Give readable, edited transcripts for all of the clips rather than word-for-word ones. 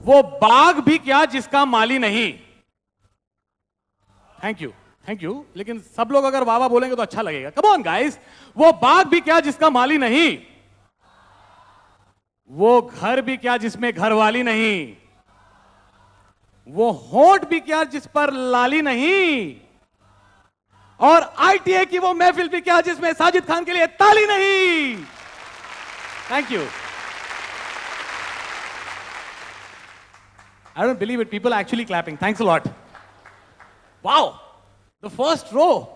वो बाघ भी क्या जिसका माली नहीं। थैंक यू, लेकिन सब लोग अगर वाह वाह बोलेंगे तो अच्छा लगेगा। कम ऑन गाइस, वो बाघ भी क्या जिसका माली नहीं, वो घर भी क्या जिसमें घरवाली नहीं, वो होंठ भी क्या जिस पर लाली नहीं, और आईटीए की वो महफिल भी क्या जिसमें साजिद खान के लिए ताली नहीं। Thank you. I don't believe it. People are actually clapping. Thanks a lot. Wow. The first row.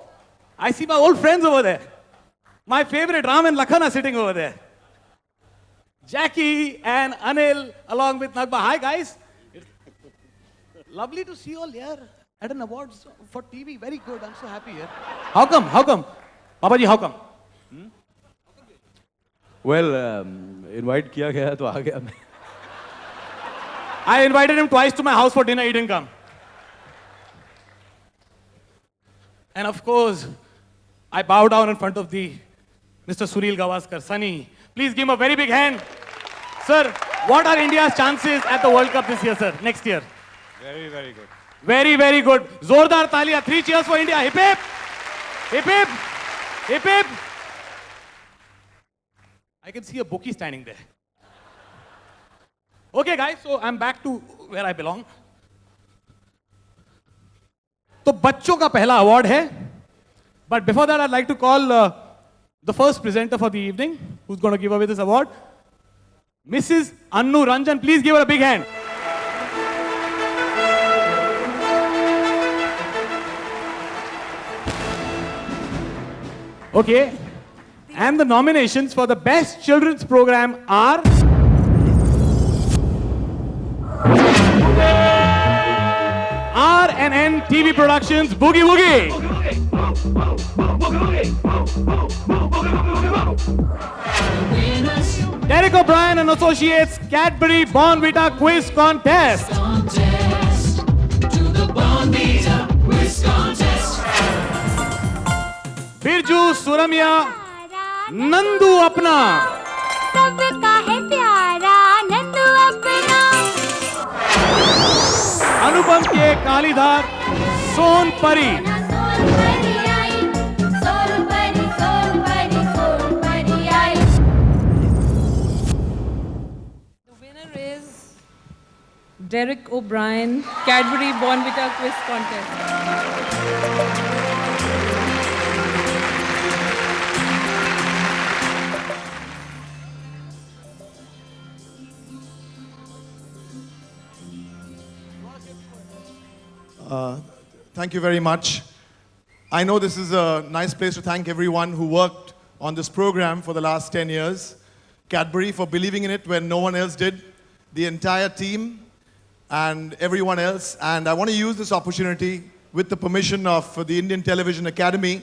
I see my old friends over there. My favorite Ram and Lakhan are sitting over there. Jackie and Anil along with Nagma. Hi guys. Lovely to see you all here at an awards for TV. Very good. I'm so happy here. How come? Papa ji, how come? Well, invite किया गया तो आ गया मैं. I invited him twice to my house for dinner. He didn't come. And of course, I bow down in front of the Mr. Sunil Gavaskar. Sunny, please give him a very big hand. Sir, what are India's chances at the World Cup this year, sir? Next year? Very, very good. Very, very good. Zordar taaliya. 3 cheers for India. Hip hip. Hip hip. Hip hip. I can see a bookie standing there. Okay, guys, so I'm back to where I belong. तो बच्चों का पहला award है, but before that I'd like to call the first presenter for the evening, who's going to give away this award, Mrs. Annu Ranjan. Please give her a big hand. Okay, and the nominations for the best children's program are R&N TV Productions, Boogie Woogie. Derek O'Brien and Associates, Cadbury Bonvita Quiz Contest. Birju Suramya, Nandu Apna. सबका है प्यारा नंदू अपना। अनुपम के कालीधार, सोन परी. The winner is Derek O'Brien, Cadbury Bonvita Quiz Contest. Thank you very much. I know this is a nice place to thank everyone who worked on this program for the last 10 years. Cadbury for believing in it when no one else did, the entire team, and everyone else. And I want to use this opportunity, with the permission of the Indian Television Academy,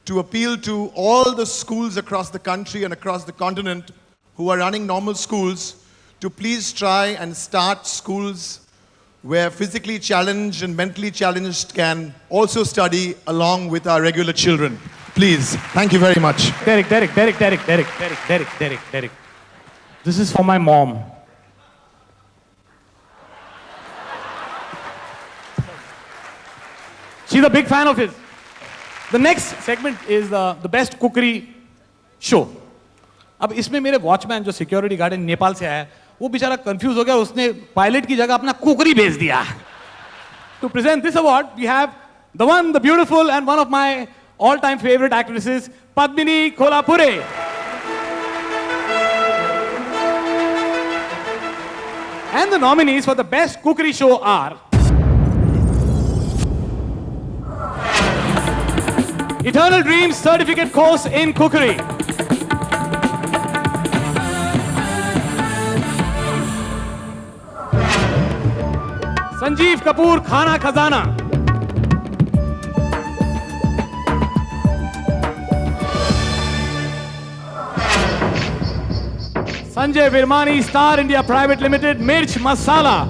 to appeal to all the schools across the country and across the continent who are running normal schools to please try and start schools where physically challenged and mentally challenged can also study along with our regular children. Please. Thank you very much. Derek. This is for my mom. She's a big fan of his. The next segment is the best cookery show. अब इसमें मेरे watchman जो security guard Nepal से आया, वो बेचारा confuse हो गया, उसने पायलट की जगह अपना कुकरी भेज दिया. To present this award, we have the one, the beautiful, and one of my all-time favorite actresses, Padmini Kolhapure. And the nominees for the best cookery show are Eternal Dreams Certificate Course in Cookery, Sanjeev Kapoor Khana Khazana, Sanjay Virmani Star India Private Limited Mirch Masala,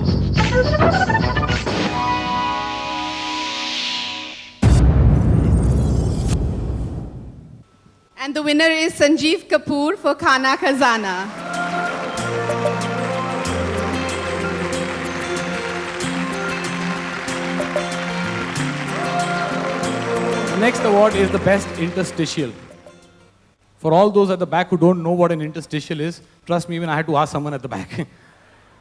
And the winner is Sanjeev Kapoor for Khana Khazana. next award is the best interstitial. For all those at the back who don't know what an interstitial is, trust me, even I had to ask someone at the back.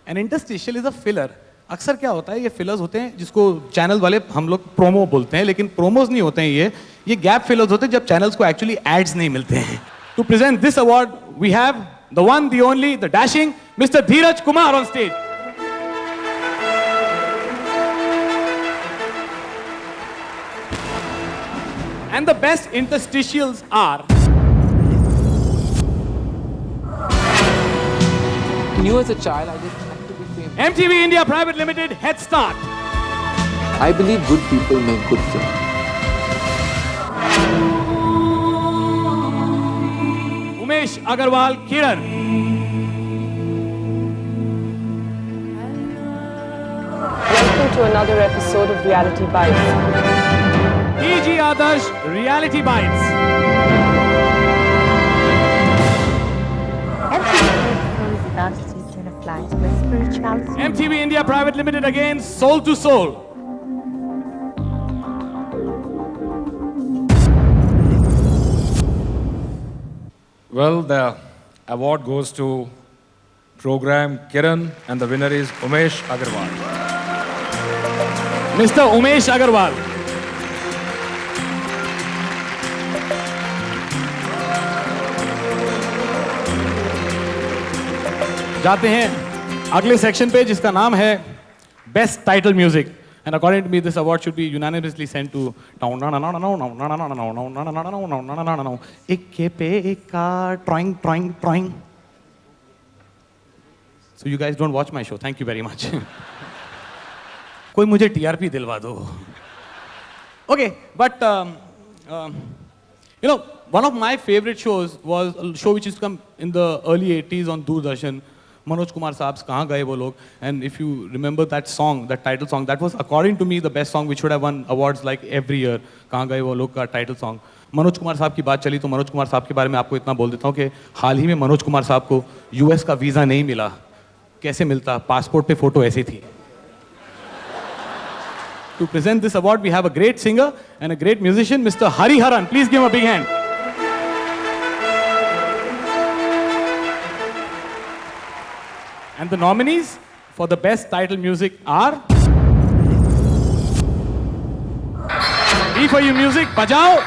An interstitial is a filler. अक्सर क्या होता है, ये fillers होते हैं जिसको channel वाले हम लोग प्रोमो बोलते हैं, लेकिन प्रोमोज नहीं होते हैं ये गैप फिलर्स होते हैं जब चैनल्स को एक्चुअली एड्स नहीं मिलते हैं. To present this award we have the one, the only, the dashing mister Dheeraj Kumar on stage. And the best interstitials are Knew as a child I didn't like to be famous. MTV India Private Limited, Head Start. I believe good people make good films. Umesh Agarwal, Kiran. Welcome to another episode of Reality Bites. PG Adarsh, Reality Bites. MTV India Private Limited again, Soul to Soul. Well, the award goes to program Kiran and the winner is Umesh Agarwal. Mr. Umesh Agarwal. जाते हैं अगले section पे जिसका नाम है best title music. And according to me, this award should be unanimously sent to Troing. So you guys don't watch my show. Thank you very much. कोई मुझे TRP दिलवा दो. Okay, but you know, one of my favorite shows was a show which used to come in the early 80s on Doordarshan. Manoj Kumar Saab's Kahan Gaye Wo Log. And if you remember that song, that title song, that was according to me the best song which would have won awards like every year. Kahan Gaye Wo Log का title song. Manoj Kumar साहब की बात चली तो मनोज कुमार साहब के बारे में आपको इतना बोल देता हूँ कि हाल ही में मनोज कुमार साहब को यूएस का वीज़ा नहीं मिला. कैसे मिलता? पासपोर्ट पे फोटो ऐसी थी. To present this award, we have a great singer and a great musician, Mr. Hari Haran. Please give him a big hand. And the nominees for the best title music are B for You Music, Bajao.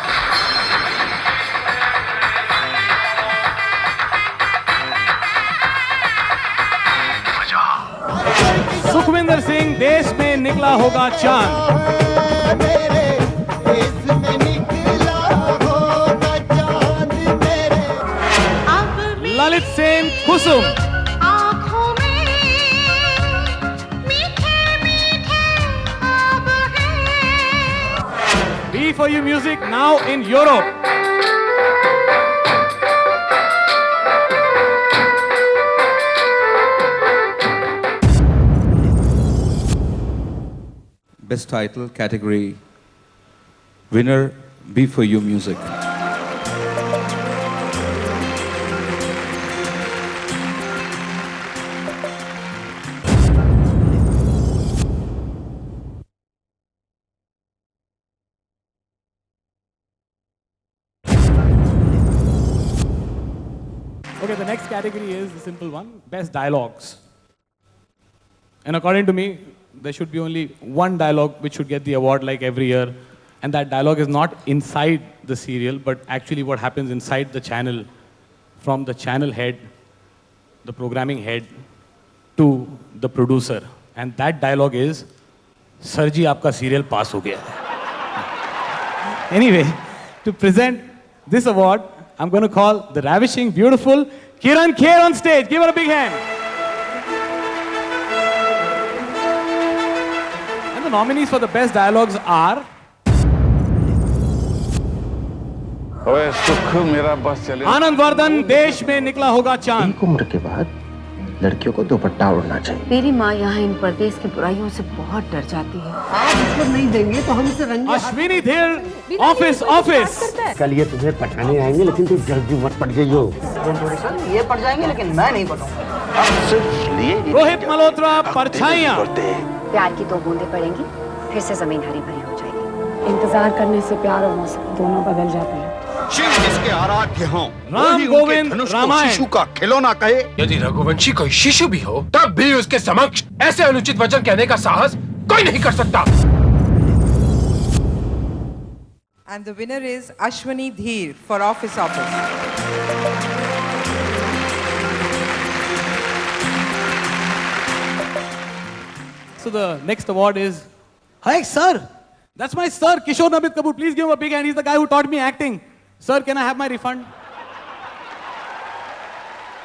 Sukhvinder Singh, देश में निकला होगा चांद. ललित सेन, कुसुम. आँखों में मीठे मीठे ख्वाब हैं. B for You Music, now in Europe. Best title category winner B for You Music. Okay, the next category is the simple one, best dialogues. And according to me, there should be only one dialogue which should get the award like every year. And that dialogue is not inside the serial, but actually what happens inside the channel, from the channel head, the programming head, to the producer. And that dialogue is, Sir ji, aapka serial pass ho gaya hai. Anyway, to present this award, I'm going to call the ravishing, beautiful Kiran Kher on stage. Give her a big hand. And the nominees for the best dialogues are Anand Vardhan, देश में निकला होगा चांद. एक उम्र के बाद लड़कियों को दुपट्टा ओढ़ना चाहिए. मेरी माँ यहाँ इन परदेश की बुराइयों से बहुत डर जाती है. आप इसको नहीं देंगे तो हम इसे रंगे. अश्विनी धीर, ऑफिस. कल ये तुम्हें पटाने आएंगे, लेकिन तुम जल्दी मत पट जाइयो. ये पड़ जाएंगे लेकिन मैं नहीं पढ़ूंगा. रोहित मल्होत्रा, परछाइयां. प्यार की दो बूंदें पड़ेंगी, फिर से जमीन हरी भरी हो जाएगी. इंतजार करने से प्यार और मौसम दोनों बदल जाते हैं। शिव जिसके आराध्य हों, राम गोविंद रामायण। शिशु का खिलौना कहे। यदि रघुवंशी कोई शिशु भी हो तब भी उसके समक्ष ऐसे अनुचित वचन कहने का साहस कोई नहीं कर सकता। And the winner is Ashwani Dheer for Office Office. So the next award is, hi sir, that's my sir, Kishore Namit Kapoor. Please give him a big hand. He's the guy who taught me acting. Sir, can I have my refund?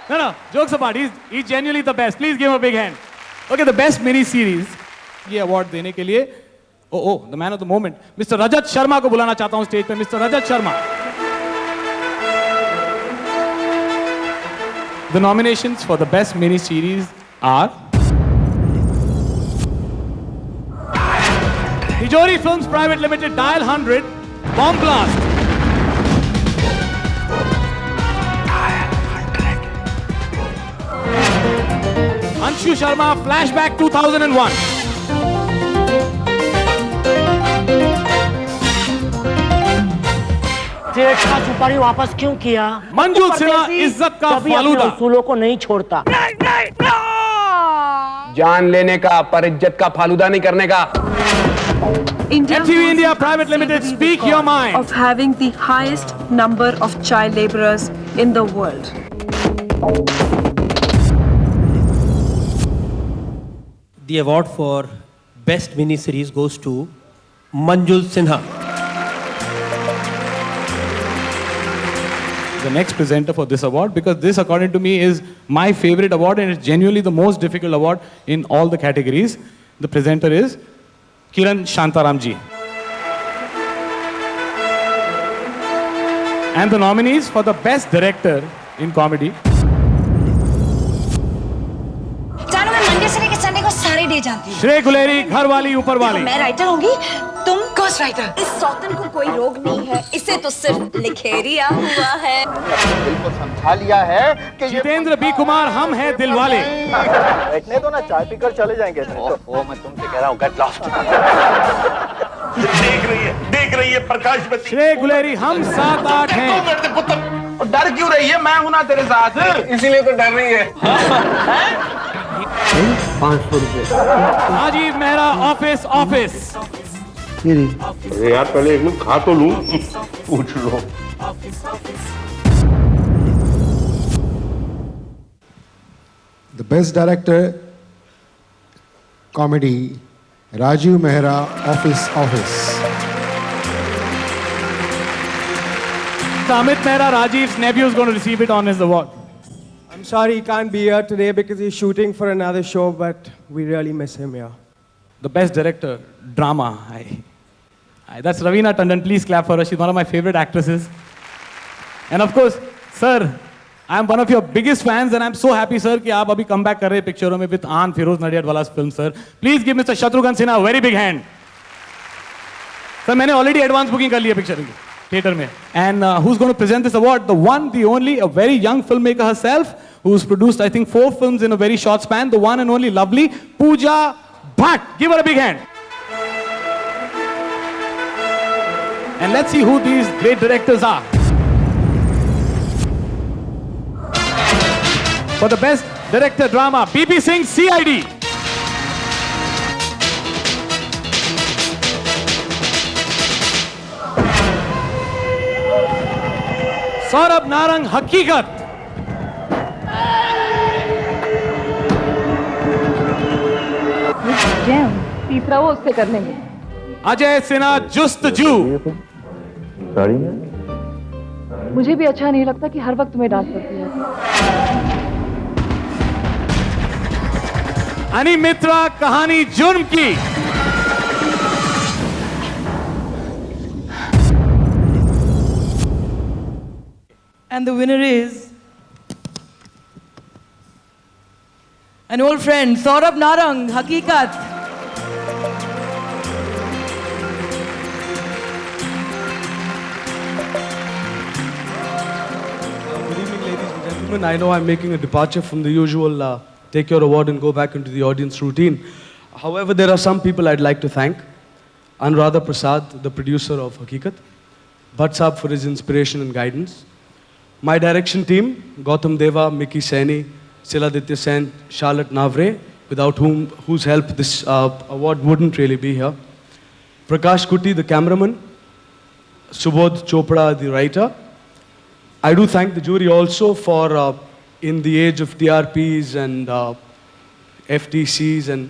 No, jokes apart. He's genuinely the best. Please give him a big hand. Okay, the best mini series. ये award देने के लिए, the man of the moment, Mr. Rajat Sharma को बुलाना चाहता हूँ stage पे. Mr. Rajat Sharma. The nominations for the best mini series are Tijori Films Private Limited, Dial 100, Bomb Blast. Anshu Sharma, Flashback 2001. सेठ का सुपारी वापस क्यों किया? मंजूल सिन्हा, इज्जत का फालूदा। उसूलों को नहीं छोड़ता। जान लेने का पर इज्जत का फालूदा नहीं करने का। MTV India Private Limited, Speak Your Mind. Of having the highest number of child laborers in the world. The award for best mini series goes to Manjul Sinha. The next presenter for this award, because this, according to me, is my favorite award and it's genuinely the most difficult award in all the categories. The presenter is Kiran Shantaramji. And the nominees for the best director in comedy. जानो मैं Monday से लेकर Sunday को सारे day जानती हूँ। श्रेय गुलेरी, घर वाली ऊपर वाली। मैं राइटर होंगी, तुम घोस्ट राइटर। इस सौतन को कोई रोग नहीं है, इसे तो सिर्फ लिखेरिया हुआ है। दिल को समझा लिया है कि जितेंद्र बी कुमार, हम हैं दिल वाले। बैठने दो ना, चाय पीकर चले जाएंगे। ओ मैं तुमसे कह रहा हूँ, गेट लॉस्ट। देख रही है प्रकाश। श्रेय गुलेरी, हम 7-8 हैं। डर क्यों रही है? मैं हूं ना तेरे साथ, इसीलिए तो डर रही है। 500 रुपए। राजीव मेहरा, ऑफिस। अरे यार पहले एक मिनट खा तो लूं, पूछ लो। The best director comedy, Rajiv Mehra, Office. Amit Mehra, Rajiv's nephew, is going to receive it on his award. I'm sorry he can't be here today because he's shooting for another show, but we really miss him here. The best director, drama. That's Raveena Tandon. Please clap for her. She's one of my favorite actresses. And of course, sir, I'm one of your biggest fans and I'm so happy, sir, कि आप अभी come back कर रहे हैं पिक्चरों में with Aan Feroz Nadiadwala's film, sir. Please give Mr. Shatrughan Sinha a very big hand. Sir, मैंने already advance booking कर ली है पिक्चर की theater में. And who's going to present this award? The one, the only, a very young filmmaker herself, who's produced, I think, 4 films in a very short span. The one and only lovely Pooja Bhatt. Give her a big hand. And let's see who these great directors are. For the best director drama, BP Singh, CID. Saurabh Narang, Hakikat. तीसरा वो उससे कर लेंगे। अजय सिन्हा, जुस्तजू। मुझे भी अच्छा नहीं लगता कि हर वक्त तुम्हें डांट पड़ती है। अनि मित्रा, कहानी जुर्म की। And the winner is an old friend, Saurabh Narang, Hakikat. I know I'm making a departure from the usual take your award and go back into the audience routine. However, there are some people I'd like to thank. Anuradha Prasad, the producer of Hakikat, Bhatt Saab for his inspiration and guidance, my direction team, Gautam Deva, Mickey Saini, Siladitya Sen, Charlotte Navre, without whose help this award wouldn't really be here, Prakash Kuti, the cameraman, Subodh Chopra, the writer. I do thank the jury also for, in the age of TRPs and FTCs and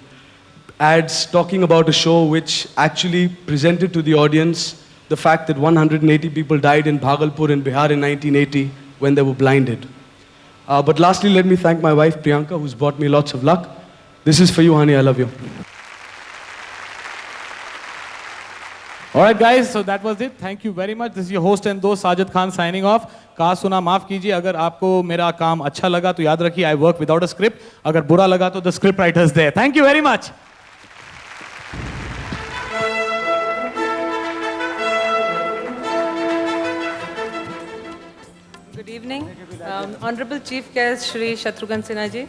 ads, talking about a show which actually presented to the audience the fact that 180 people died in Bhagalpur in Bihar in 1980 when they were blinded. But lastly, let me thank my wife Priyanka, who's brought me lots of luck. This is for you, honey, I love you. All right, guys, so that was it. Thank you very much. This is your host and dost Sajid Khan signing off. कहा सुना माफ कीजिए. अगर आपको मेरा काम अच्छा लगा तो याद रखिए, I work without a script. अगर बुरा लगा तो the script writers there. Thank you very much. Good evening. Honorable Chief Guest Shri Shatrughan Sinha ji,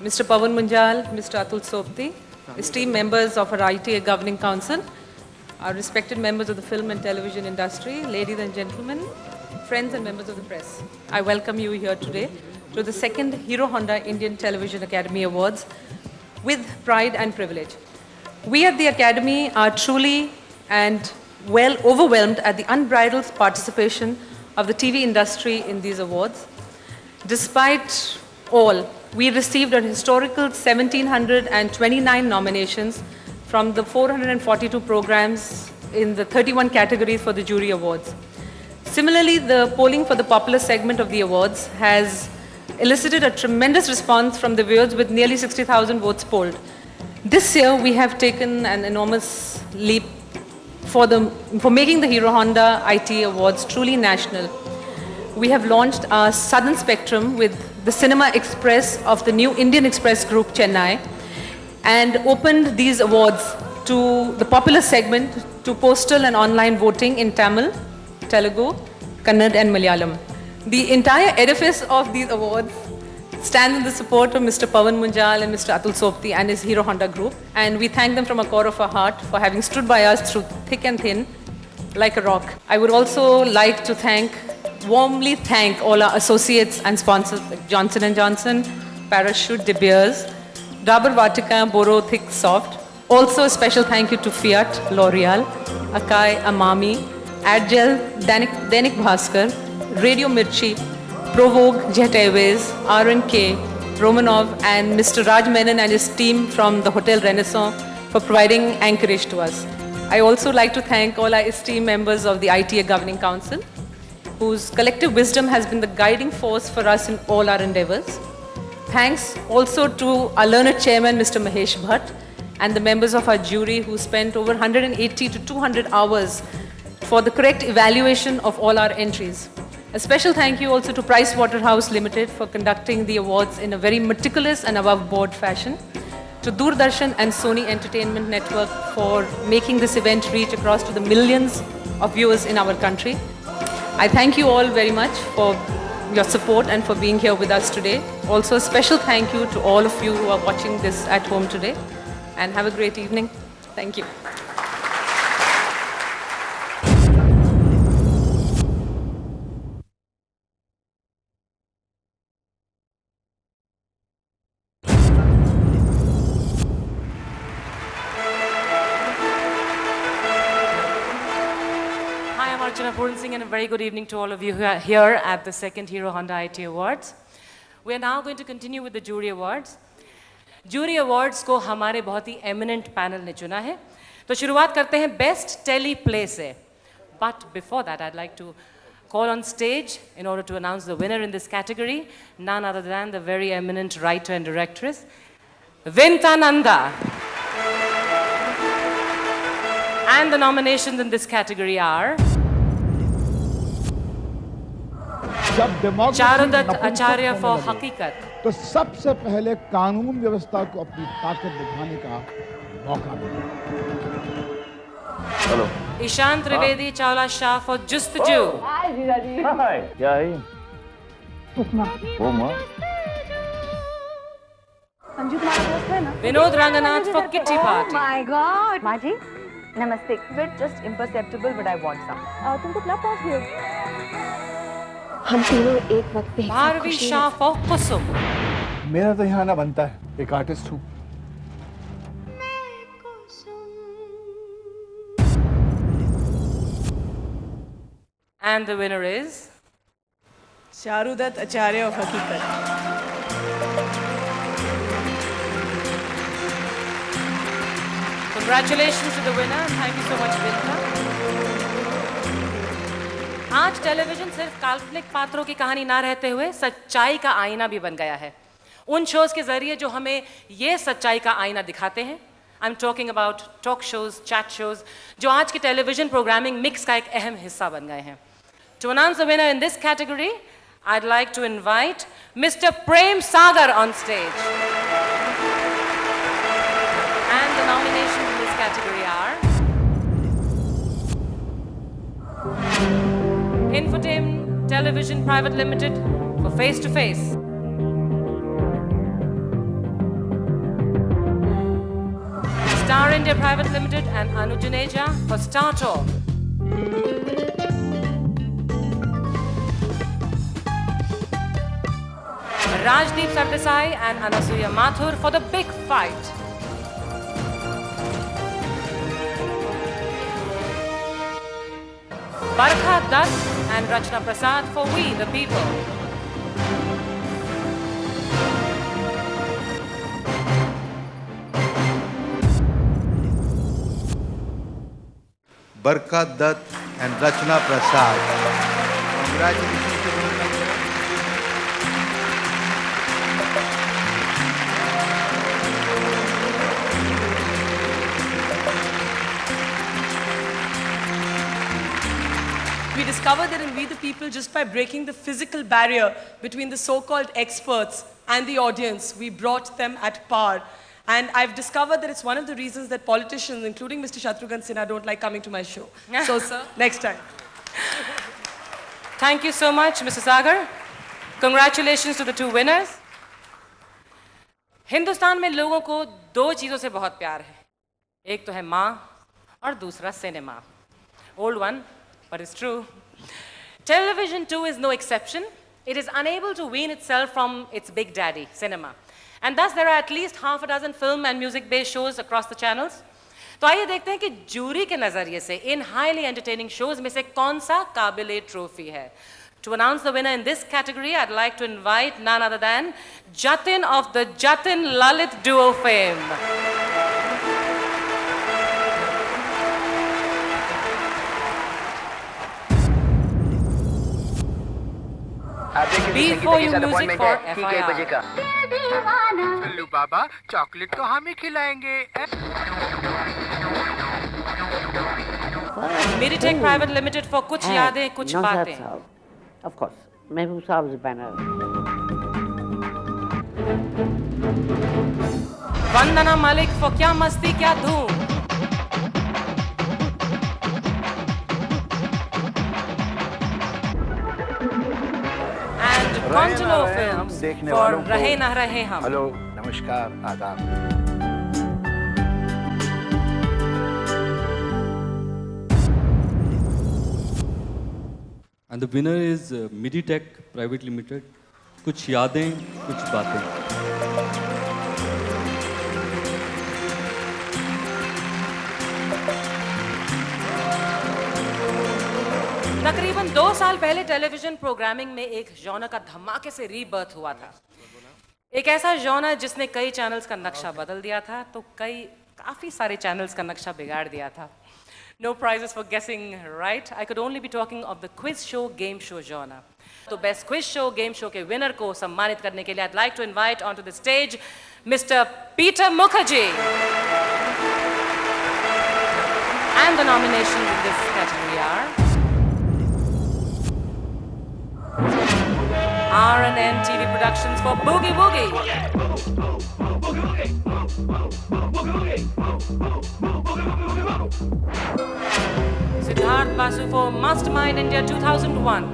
Mr. Pawan Munjal, Mr. Atul Sopti, esteemed members of our ITA Governing Council, our respected members of the film and television industry, ladies and gentlemen, friends and members of the press. I welcome you here today to the second Hero Honda Indian Television Academy Awards with pride and privilege. We at the Academy are truly and well overwhelmed at the unbridled participation of the TV industry in these awards. Despite all, we received a historical 1,729 nominations from the 442 programs in the 31 categories for the jury awards. Similarly, the polling for the popular segment of the awards has elicited a tremendous response from the viewers with nearly 60,000 votes polled. This year, we have taken an enormous leap for making the Hero Honda IT Awards truly national. We have launched our Southern Spectrum with the Cinema Express of the new Indian Express Group, Chennai, and opened these awards to the popular segment to postal and online voting in Tamil, Telugu, Kannada and Malayalam. The entire edifice of these awards stands in the support of Mr. Pawan Munjal and Mr. Atul Sopti and his Hero Honda group, and we thank them from a core of our heart for having stood by us through thick and thin like a rock. I would also like to warmly thank all our associates and sponsors like Johnson & Johnson, Parachute, De Beers, Dabur Vatika, Boro Thick Soft. Also a special thank you to Fiat, L'Oreal, Akai, Amami, Adgel, Dainik Bhaskar, Radio Mirchi, Provogue, Jet Airways, R&K, Romanov, and Mr. Raj Menon and his team from the Hotel Renaissance for providing anchorage to us. I also like to thank all our esteemed members of the ITA Governing Council, whose collective wisdom has been the guiding force for us in all our endeavors. Thanks also to our learned chairman, Mr. Mahesh Bhatt, and the members of our jury who spent over 180 to 200 hours for the correct evaluation of all our entries. A special thank you also to Pricewaterhouse Limited for conducting the awards in a very meticulous and above-board fashion, to Doordarshan and Sony Entertainment Network for making this event reach across to the millions of viewers in our country. I thank you all very much for your support and for being here with us today. Also, a special thank you to all of you who are watching this at home today, and have a great evening. Thank you. And a very good evening to all of you who are here at the second Hero Honda IT Awards. We are now going to continue with the Jury Awards. Jury Awards को हमारे बहुत ही eminent panel ने चुना है. तो शुरुआत करते हैं Best Teleplay से. But before that, I'd like to call on stage in order to announce the winner in this category, none other than the very eminent writer and directress, Vinta Nanda. And the nominations in this category are Charudat Acharya for Hakikat, तो सबसे पहले कानून व्यवस्था को अपनी ताकत दिखाने का मौका मिला. Hello. Ishan Trivedi Chawla Shah for Justiju. Hi, Jijaji. Hi. क्या है? उपमा. उपमा. संजू तुम्हारा दोस्त है ना? Vinod Ranganath for Kitty Party. Oh my God. माँ जी, नमस्ते. We're just imperceptible, but I want some. तुम तो क्लब पहुंच गए. हम तीनों एक वक्त पे Bharvi Shah for Kusum. मेरा तो यहाँ ना बनता है, एक आर्टिस्ट हूँ. And the winner is Charudat Acharya of Hakikat. Congratulations to the winner and thank you so much, Vinta. आज टेलीविजन सिर्फ काल्पनिक पात्रों की कहानी ना रहते हुए सच्चाई का आईना भी बन गया है. उन शोज के जरिए जो हमें ये सच्चाई का आईना दिखाते हैं. I am talking about talk shows, chat shows, जो आज की टेलीविजन प्रोग्रामिंग मिक्स का एक अहम हिस्सा बन गए हैं. To announce the winner in this category, I'd like to invite Mr. Prem Sagar on stage. And the nominations in this category are Infotainment Television Private Limited for Face to Face. Star India Private Limited and Anu Juneja for Star Talk. Rajdeep Sardesai and Anasuya Mathur for The Big Fight. Barkha Dutt and Rachna Prasad for We the People. Barkha Dutt and Rachna Prasad. Congratulations to the winner. We discovered that in We the People, just by breaking the physical barrier between the so-called experts and the audience, we brought them at par. And I've discovered that it's one of the reasons that politicians, including Mr. Shatrughan Sinha, don't like coming to my show. So, sir, next time. Thank you so much, Mr. Sagar. Congratulations to the two winners. Hindustan में लोगों को दो चीज़ों से बहुत प्यार है. एक तो है माँ और दूसरा cinema. Old one, but it's true. Television too is no exception. It is unable to wean itself from its big daddy, cinema. And thus there are at least half a dozen film and music-based shows across the channels. तो आइए देखते हैं कि jury के नजरिए से इन highly entertaining shows में से कौन सा काबिले ट्रॉफी है. To announce the winner in this category, I'd like to invite none other than Jatin of the Jatin Lalit Duo fame. Before you music for FIR. चल्लू बाबा चॉकलेट तो हम ही खिलाएंगे. Meditech Private Limited for कुछ यादें कुछ बातें. Of course, Mehboob Saab's banner. Vandana Malik for क्या मस्ती क्या धूम. Contino Films for रहे ना रहे हम. हेलो, नमस्कार, आदाब. And the winner is Meditech Private Limited. कुछ यादें, कुछ बातें. तकरीबन 2 साल पहले टेलीविजन प्रोग्रामिंग में एक जॉनर का धमाके से रीबर्थ हुआ था. एक ऐसा जॉनर जिसने कई चैनल्स का नक्शा बदल दिया था तो काफी सारे चैनल्स का नक्शा बिगाड़ दिया था. No prizes for guessing right. I could only be talking of the quiz show, game show genre. तो best quiz show, game show के winner को सम्मानित करने के लिए I'd like to invite onto the stage Mr. Peter Mukherjee. And the nominations in this category are R&N TV Productions for Boogie Woogie. Siddharth Basu for Mastermind India 2001.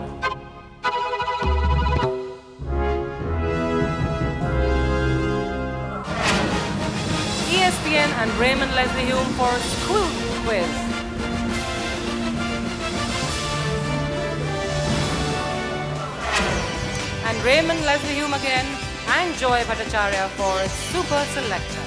ESPN and Raymond Leslie Hume for Scrooge. quiz. And Raymond Leslie Hume again, and Joy Bhattacharya for Super Selector.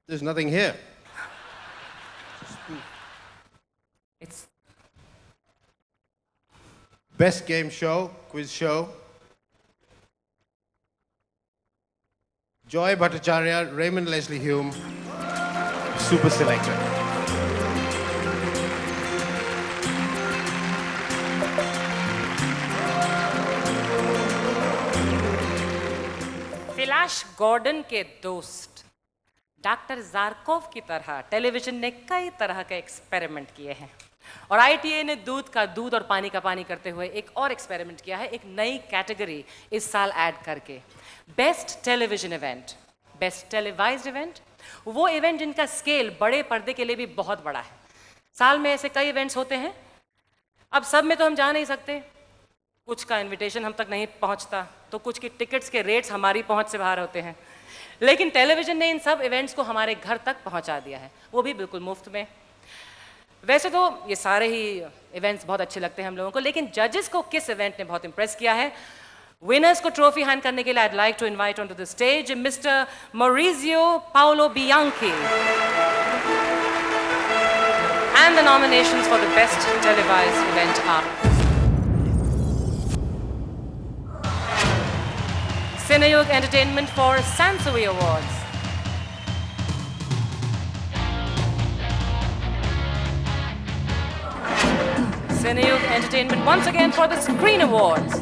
There's nothing here. It's Best game show, quiz show. Joy Bhattacharya, Raymond Leslie Hume, Super Selector. Flash Gordon के दोस्त doctor ज़ारकोव की तरह television ने कई तरह के experiment किए हैं और ITA ने दूध का दूध और पानी का पानी करते हुए एक और एक्सपेरिमेंट किया है, एक नई कैटेगरी इस साल ऐड करके, best television event, best televised event, वो इवेंट जिनका स्केल बड़े पर्दे के लिए भी बहुत बड़ा है। साल में ऐसे कई इवेंट्स होते हैं, अब सब में तो हम जा नहीं सकते, कुछ का इनविटेशन हम तक नहीं पहुंचता, तो कुछ की टिकट्स के रेट्स हमारी पहुंच से बाहर होते हैं, लेकिन टेलीविजन ने इन सब इवेंट्स को हमारे घर तक पहुंचा दिया है, वो भी बिल्कुल मुफ्त में। वैसे तो ये सारे ही इवेंट्स बहुत अच्छे लगते हैं हम लोगों को, लेकिन जजेस को किस इवेंट ने बहुत इंप्रेस किया है, विनर्स को ट्रॉफी हैंड करने के लिए I'd like to invite onto the stage Mr. Maurizio Paolo Bianchi. And the nominations for the best televised event are Cineyug Entertainment for Sansui Awards, Cineyug Entertainment once again for the Screen Awards,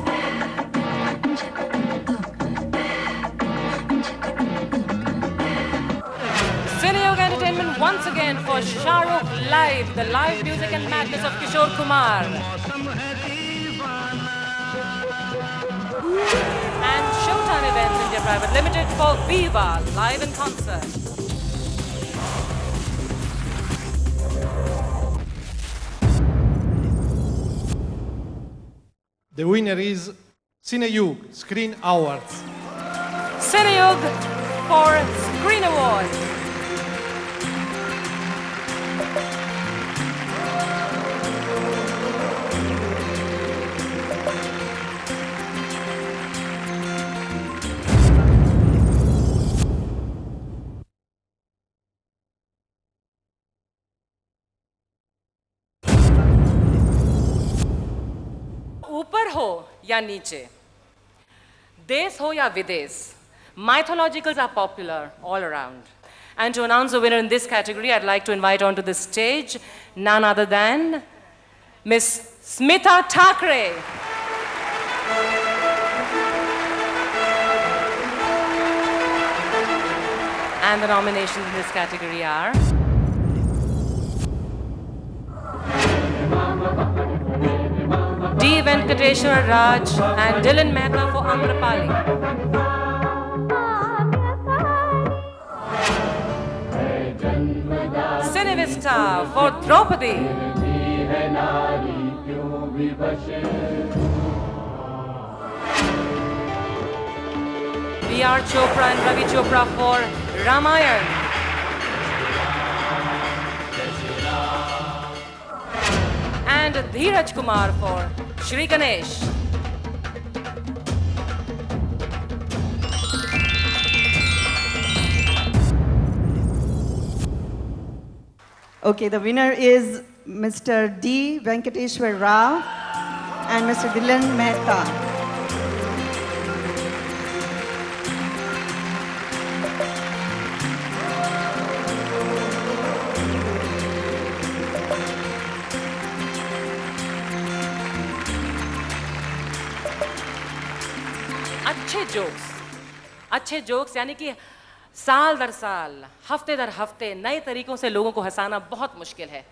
Cineyug Entertainment once again for Shah Rukh Live, the live music and madness of Kishore Kumar, and Showtime Events India Private Limited for Viva Live in Concert. The winner is Cineyug Screen Awards. Cineyug for Screen Awards. ऊपर हो या नीचे, देश हो या विदेश, mythologicals are popular all around. And to announce the winner in this category, I'd like to invite onto the stage none other than Miss Smita Thakre. And the nominations in this category are D. Venkateshwar Raj and Dylan Mehta for Amrapali, Cinevista for Draupadi, B.R. Chopra and Ravi Chopra for Ramayan, and Dheeraj Kumar for Shri Ganesh. Okay, the winner is Mr. D. Venkateshwar Rao and Mr. Dylan Mehta. अच्छे jokes यानी कि साल दर साल, हफ्ते दर हफ्ते नए तरीकों से लोगों को हंसाना बहुत मुश्किल है,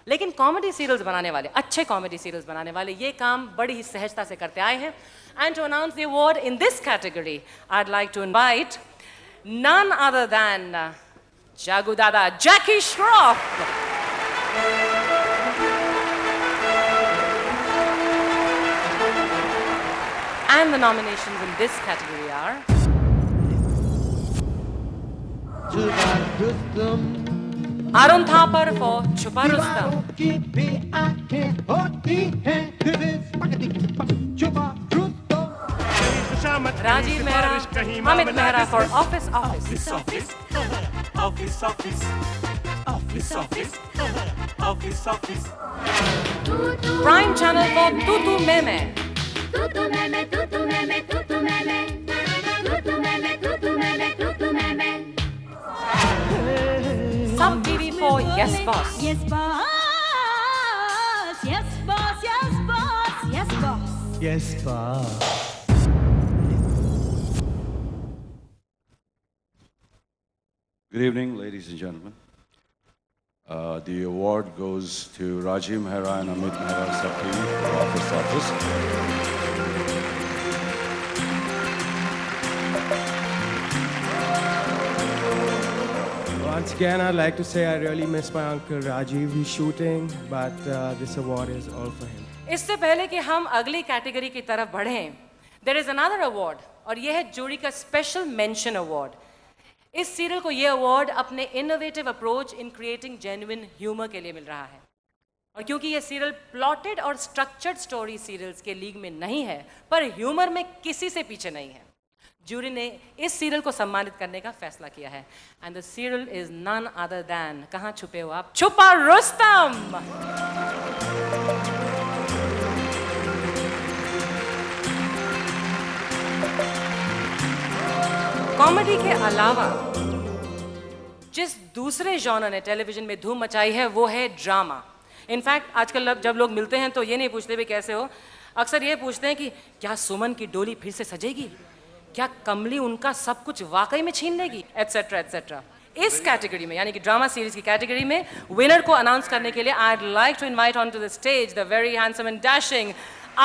लेकिन कॉमेडी सीरियल्स बनाने वाले, अच्छे कॉमेडी सीरियल्स बनाने वाले ये काम बड़ी ही सहजता से करते आए हैं. And to announce the award in this category, I'd like to invite none other than Jagu Dada, Jackie Shroff. And the nominations in this category are Arun Thapar for Chupa Rustam, Rajiv Mehra, Amit Mehra for Office Office, Prime Channel for Tutu Meme, Sub TV for Yes Boss, Yes, boss. Yes, boss. Yes, boss. Yes, boss. Yes, boss. Good evening, ladies and gentlemen. The award goes to Rajiv Mehra and Amit Mehra Sub TV for Office. Once again, I'd like to say I really miss my uncle Rajiv. He's shooting, but this award is all for him. इससे पहले कि हम अगली category की तरफ बढ़ें, there is another award और यह है जूरी का स्पेशल मेंशन अवार्ड। इस सीरियल को यह अवार्ड अपने innovative approach in creating genuine humour के लिए मिल रहा है। और क्योंकि यह सीरियल प्लॉटेड और स्ट्रक्चर्ड स्टोरी सीरियल्स के लीग में नहीं है, पर ह्यूमर में किसी से पीछे नहीं है, जूरी ने इस सीरियल को सम्मानित करने का फैसला किया है। And the serial is none other than, कहां छुपे हो आप, छुपा रुस्तम। कॉमेडी के अलावा जिस दूसरे जॉनर ने टेलीविजन में धूम मचाई है वो है ड्रामा। इनफैक्ट आजकल जब लोग मिलते हैं तो ये नहीं पूछते भी कैसे हो, अक्सर ये पूछते हैं कि क्या सुमन की डोली फिर से सजेगी, क्या कमली उनका सब कुछ वाकई में छीन लेगी, एटसेट्रा एटसेट्रा। इस कैटेगरी में यानी कि ड्रामा सीरीज की कैटेगरी में विनर को अनाउंस करने के लिए I would like to invite on to the stage the very handsome and dashing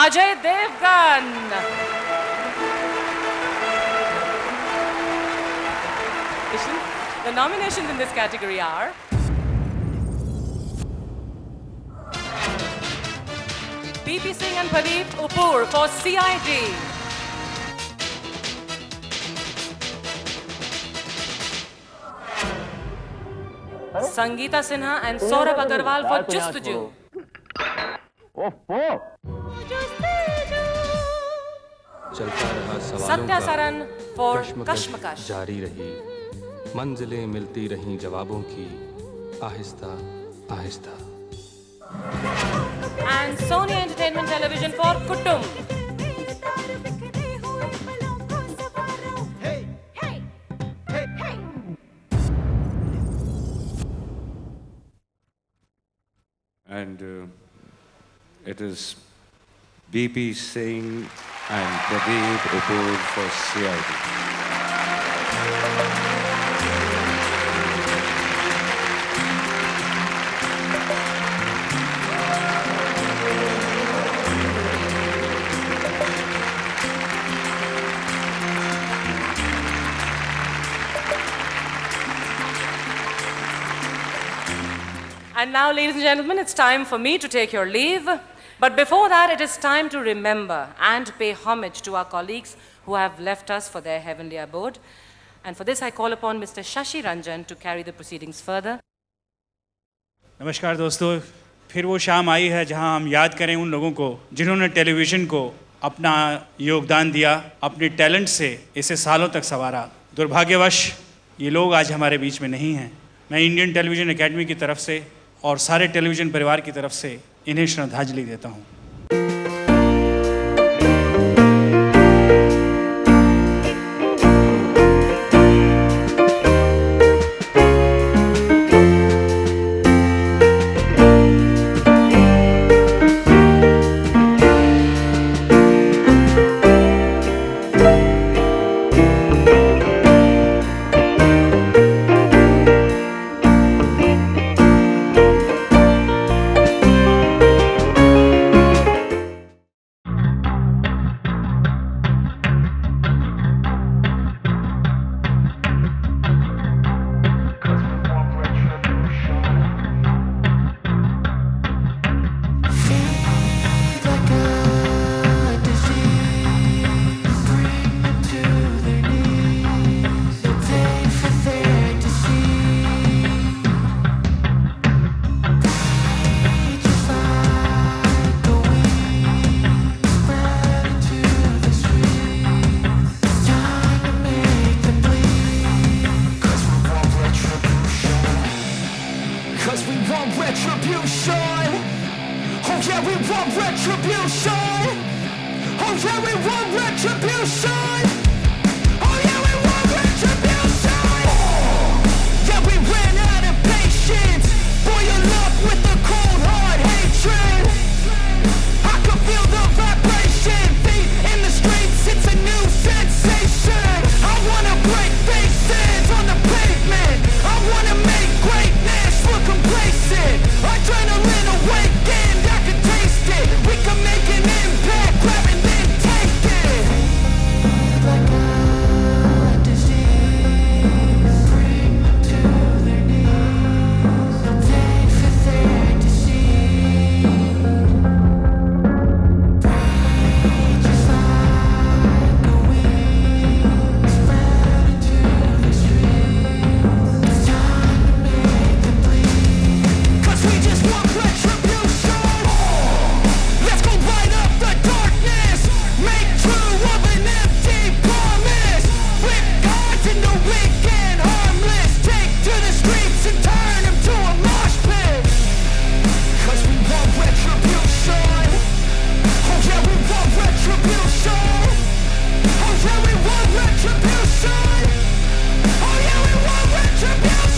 Ajay Devgn. The nominations in this category are PP Singh and Pradeep Upur for CID, Sangeeta Sinha and Saurabh Agarwal for Justuju, चलता रहा सवालों Satya का Saran for कश्मकश Kashmakash, जारी रही, मंजिलें मिलती रहीं जवाबों की Aahista Aahista, and Sony Entertainment Television for Kutum. And it is BP Singh and Pradeep Upur for CID. And now, ladies and gentlemen, it's time for me to take your leave. But before that, it is time to remember and pay homage to our colleagues who have left us for their heavenly abode. And for this, I call upon Mr. Shashi Ranjan to carry the proceedings further. नमस्कार दोस्तों, फिर वो शाम आई है जहां हम याद करें उन लोगों को जिन्होंने टेलीविज़न को अपना योगदान दिया, अपने टैलेंट से इसे सालों तक संवारा। दुर्भाग्यवश ये लोग आज हमारे बीच में नहीं हैं। मैं इंडियन टेलीविज़न एकेडमी की तरफ से और सारे टेलीविज़न परिवार की तरफ से इन्हें श्रद्धांजलि देता हूँ। retribution. Oh yeah, we want retribution. Oh yeah, we want retribution. Oh yeah, we want retribution. Yeah, we ran out of patience. Boil up with the cold hard hatred. I can feel the vibration. Feet in the streets, it's a new sensation. I wanna break faces on the pavement. I wanna make greatness look complacent. Adrenaline awakened, I can taste it. We can make an impact, grab and then take it. Like a disease, bring them to their knees. Take for their disease. Breathe just like a wind, spread into the streets. It's time to make them bleed. 'Cause we just want retribution. Let's go light up the darkness. Make true of an empty promise. Flip gods into weak and harmless. Take to the streets and turn them to a mosh pit. 'Cause we want retribution. Oh yeah, we want retribution. Oh yeah, we want retribution. Oh yeah, we want retribution.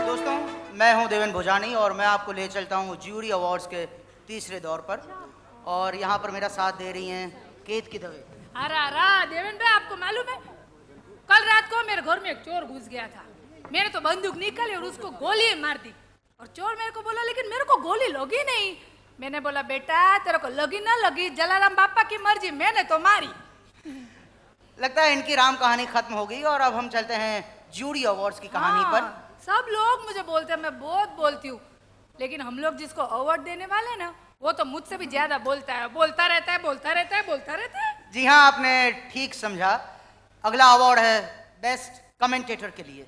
दोस्तों, मैं हूं देवेंद्र भोजानी और मैं आपको ले चलता हूं jury awards के तीसरे दौर पर। और यहाँ पर मेरा साथ दे रही हैं केतकी दवे। अरे देवेंद्र भाई, आपको मालूम है कल रात को मेरे घर में एक चोर घुस गया था। मैंने तो बंदूक निकाली और उसको गोली मार दी। और चोर मेरे को बोला लेकिन मेरे को गोली लगी नहीं। मैंने बोला बेटा तेरे को लगी ना लगी, जलाराम बापा की मर्जी, मैंने तो मारी। लगता है इनकी राम कहानी खत्म हो गई और अब हम चलते हैं ज्यूरी अवार्ड्स की कहानी पर। सब लोग मुझे बोलते हैं मैं बहुत बोलती हूँ, लेकिन हम लोग जिसको अवार्ड देने वाले हैं ना, वो तो मुझसे भी ज्यादा बोलता है, बोलता रहता है, बोलता रहता है, बोलता रहता है। जी हाँ, आपने ठीक समझा। अगला अवार्ड है बेस्ट कमेंटेटर के लिए।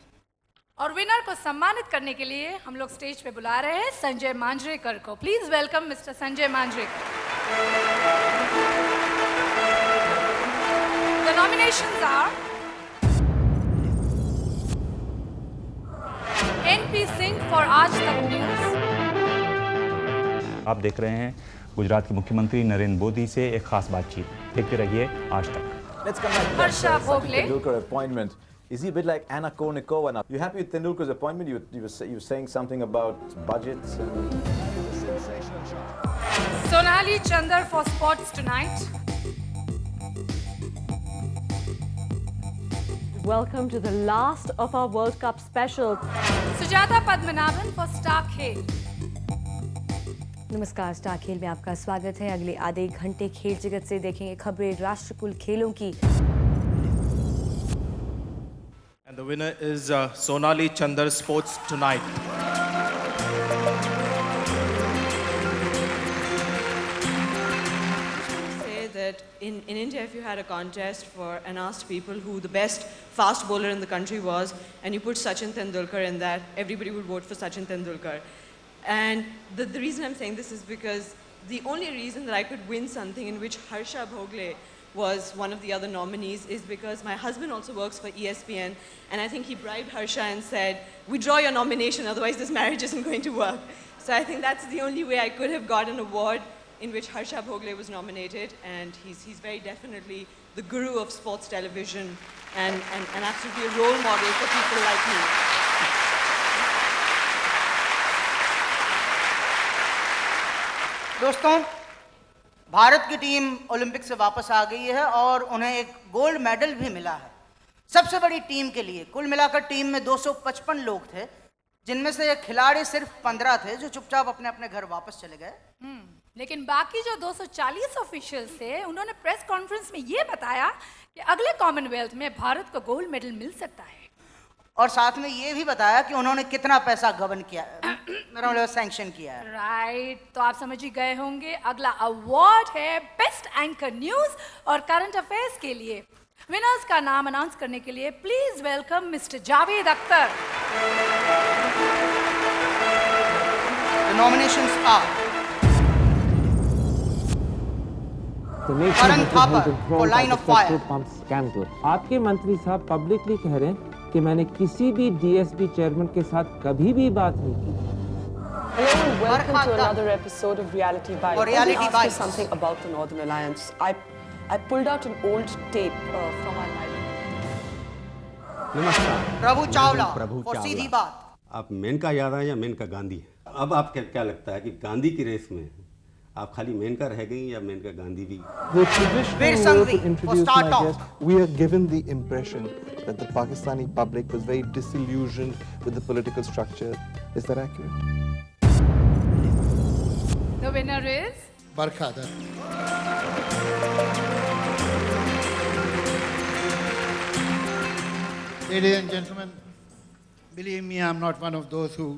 और विनर को सम्मानित करने के लिए हम लोग स्टेज पे बुला रहे हैं संजय मांजरेकर को। Please welcome mister Sanjay Manjrekar. The nominations are NP Singh for आज तक न्यूज। आप देख रहे हैं गुजरात के मुख्यमंत्री नरेंद्र मोदी से एक खास बातचीत। देखते रहिए आज तक। Let's come back to Harsha that Bhogle. Tendulkar appointment. Is he a bit like Anna Kournikova now? You happy with Tendulkar's appointment? You were saying something about budgets and Sonali Chandar for sports tonight. Welcome to the last of our World Cup special. Sujata Padmanabhan for Star Khel. नमस्कार, star खेल में आपका स्वागत है। अगले आधे घंटे खेल जगत से देखेंगे खबरें राष्ट्रकुल खेलों की। And the winner is Sonali Chandar Sports Tonight. Say that in India, if you had a contest for and asked people who the best fast bowler in the country was, and you put Sachin Tendulkar in that, everybody would vote for Sachin Tendulkar. And the reason I'm saying this is because the only reason that I could win something in which Harsha Bhogle was one of the other nominees is because my husband also works for ESPN, and I think he bribed Harsha and said, withdraw your nomination, otherwise this marriage isn't going to work. So I think that's the only way I could have got an award in which Harsha Bhogle was nominated, and he's very definitely the guru of sports television and absolutely a role model for people like me. दोस्तों, भारत की team Olympic से वापस आ गई है और उन्हें एक gold medal भी मिला है। सबसे बड़ी टीम के लिए कुल मिलाकर टीम में 255 लोग थे, जिनमें से खिलाड़ी सिर्फ 15 थे जो चुपचाप अपने अपने घर वापस चले गए। लेकिन बाकी जो 240 ऑफिशियल्स थे, उन्होंने प्रेस कॉन्फ्रेंस में ये बताया कि अगले कॉमनवेल्थ में भारत को गोल्ड मेडल मिल सकता है। और साथ में ये भी बताया कि उन्होंने कितना पैसा गबन किया, मेरा मतलब सैंक्शन किया है। राइट, तो आप समझ ही गए होंगे अगला अवार्ड है बेस्ट एंकर न्यूज और करंट अफेयर्स के लिए। विनर्स का नाम अनाउंस करने के लिए please welcome mister Javed Akhtar. The nominations are Karan Thapar for Line of Fire. आपके मंत्री साहब पब्लिकली कह रहे हैं कि मैंने किसी भी डीएसपी चेयरमैन के साथ कभी भी बात नहीं की। Hello and welcome to another episode of Reality Bites. Or Reality Let me ask you Bites. something about the Northern Alliance. I pulled out an old tape from our library. नमस्कार। प्रभु चावला प्रभु for Chawla. सीधी बात। आप मेनका याद है या मेनका गांधी? अब आप क्या लगता है कि गांधी की रेस में आप खाली मेनका रह गई या मेनका गांधी भी? The traditional way to introduce my guest, we are given the impression that the Pakistani public was very disillusioned with the political structure. Is that accurate? The winner is Barkha Dutt. Ladies and gentlemen, believe me, I'm not one of those who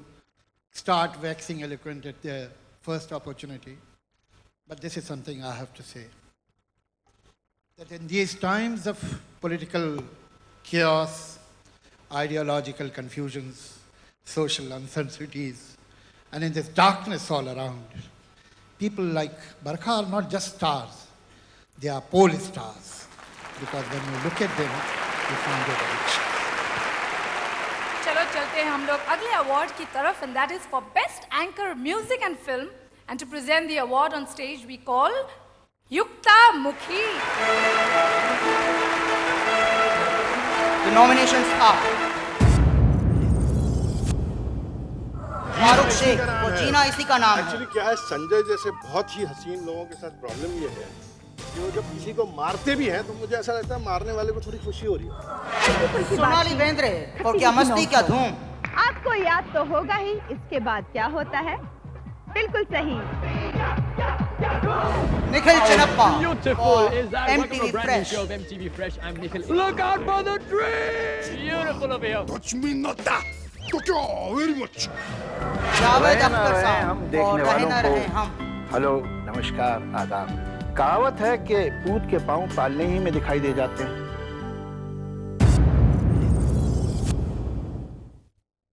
start waxing eloquent at their first opportunity. But this is something I have to say. That in these times of political chaos, ideological confusions, social uncertainties, and in this darkness all around, people like Barkha are not just stars, they are pole stars. Because when you look at them, you find their direction. चलो चलते हैं हम लोग अगले award की तरफ and that is for best anchor music and film. And to present the award on stage, we call Yukta Mukhi. The nominations are Farooq Sheikh, वो जीना इसी का नाम है। एक्चुअली क्या है, संजय जैसे बहुत ही हसीन लोगों के साथ प्रॉब्लम ये है कि वो जब किसी को मारते भी हैं तो मुझे ऐसा लगता है मारने वाले को थोड़ी खुशी हो रही है। सोनाली बेंद्रे, और क्या मस्ती क्या धूम। आपको याद तो होगा ही, इसके बाद क्या होता है? बिल्कुल सही। Nikhil Channappa Beautiful is that MTV wonderful brand new Fresh. show of MTV Fresh. I'm Nikhil. Look out for the tree! Beautiful of you. Touch me not that. Thank you very much. Javed Akhtar साहब और रहे न रहे हम। हेलो, नमस्कार, आदाब। कहावत है कि ऊँट के पाँव पालने ही में दिखाई दे जाते हैं।